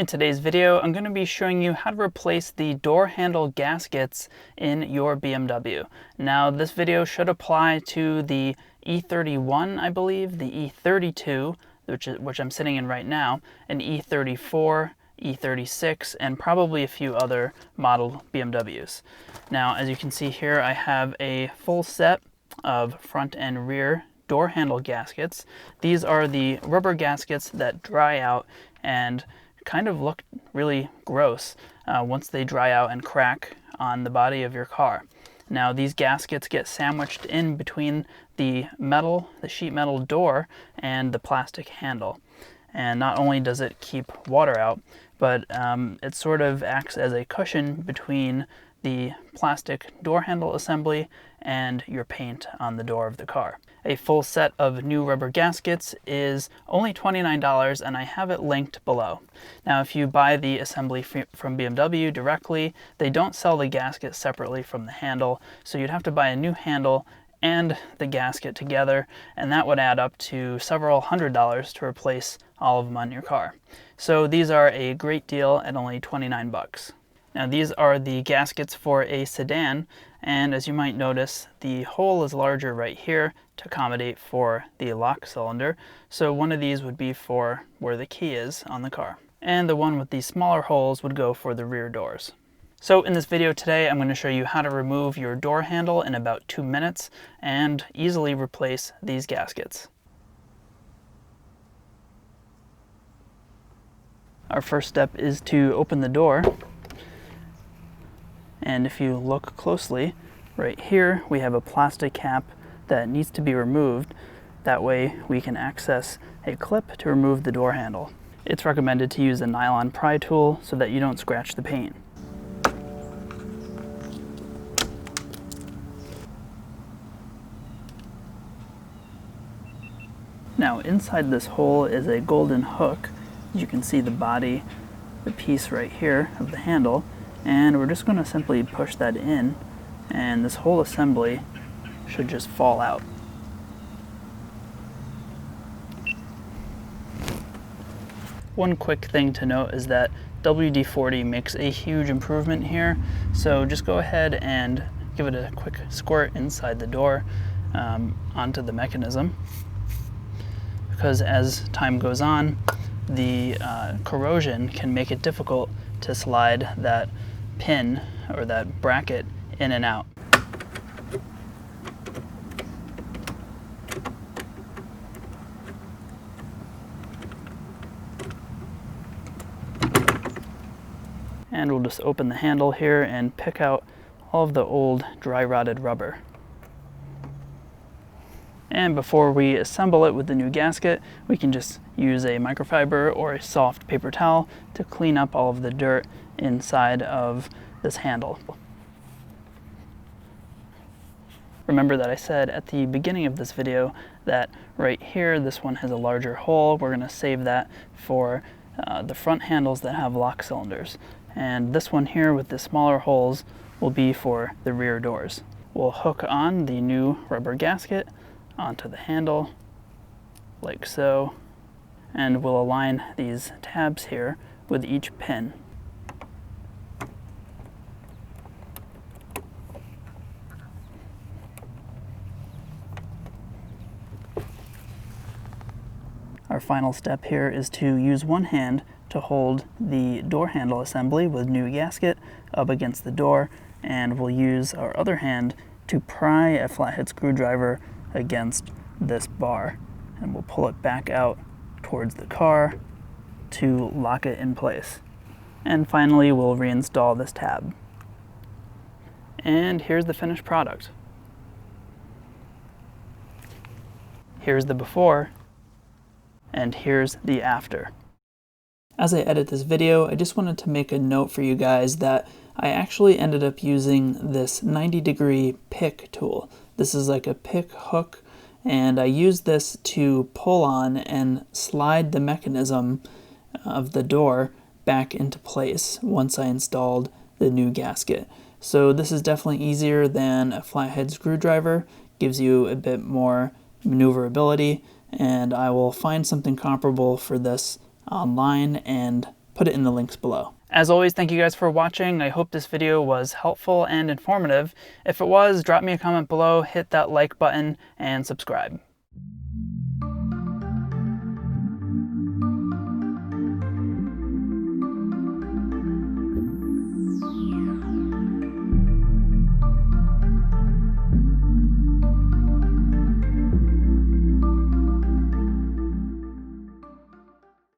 In today's video, I'm going to be showing you how to replace the door handle gaskets in your BMW. Now, this video should apply to the E31, I believe, the E32, which I'm sitting in right now, an E34, E36, and probably a few other model BMWs. Now, as you can see here, I have a full set of front and rear door handle gaskets. These are the rubber gaskets that dry out and kind of look really gross once they dry out and crack on the body of your car. Now, these gaskets get sandwiched in between the sheet metal door and the plastic handle. And not only does it keep water out, but it sort of acts as a cushion between the plastic door handle assembly and your paint on the door of the car. A full set of new rubber gaskets is only $29, and I have it linked below. Now, if you buy the assembly from BMW directly, they don't sell the gasket separately from the handle, so you'd have to buy a new handle and the gasket together, and that would add up to several $100s to replace all of them on your car. So these are a great deal at only 29 bucks. Now, these are the gaskets for a sedan, and as you might notice, the hole is larger right here to accommodate for the lock cylinder. So one of these would be for where the key is on the car. And the one with the smaller holes would go for the rear doors. So in this video today, I'm going to show you how to remove your door handle in about 2 minutes and easily replace these gaskets. Our first step is to open the door. And if you look closely, right here we have a plastic cap that needs to be removed. That way we can access a clip to remove the door handle. It's recommended to use a nylon pry tool so that you don't scratch the paint. Now, inside this hole is a golden hook. You can see the body, the piece right here of the handle. And we're just going to simply push that in, and this whole assembly should just fall out. One quick thing to note is that WD-40 makes a huge improvement here, so just go ahead and give it a quick squirt inside the door onto the mechanism, because as time goes on, the corrosion can make it difficult to slide that pin or that bracket in and out. And we'll just open the handle here and pick out all of the old dry rotted rubber. And before we assemble it with the new gasket, we can just use a microfiber or a soft paper towel to clean up all of the dirt inside of this handle. Remember that I said at the beginning of this video that right here, this one has a larger hole. We're going to save that for the front handles that have lock cylinders. And this one here with the smaller holes will be for the rear doors. We'll hook on the new rubber gasket onto the handle, like so, and we'll align these tabs here with each pin. Our final step here is to use one hand to hold the door handle assembly with new gasket up against the door, and we'll use our other hand to pry a flathead screwdriver against this bar, and we'll pull it back out towards the car to lock it in place. And finally, we'll reinstall this tab. And here's the finished product. Here's the before, and here's the after. As I edit this video, I just wanted to make a note for you guys that I actually ended up using this 90-degree pick tool. This is like a pick hook, and I used this to pull on and slide the mechanism of the door back into place once I installed the new gasket. So this is definitely easier than a flathead screwdriver, gives you a bit more maneuverability, and I will find something comparable for this online and put it in the links below. As always, thank you guys for watching. I hope this video was helpful and informative. If it was, drop me a comment below, hit that like button, and subscribe.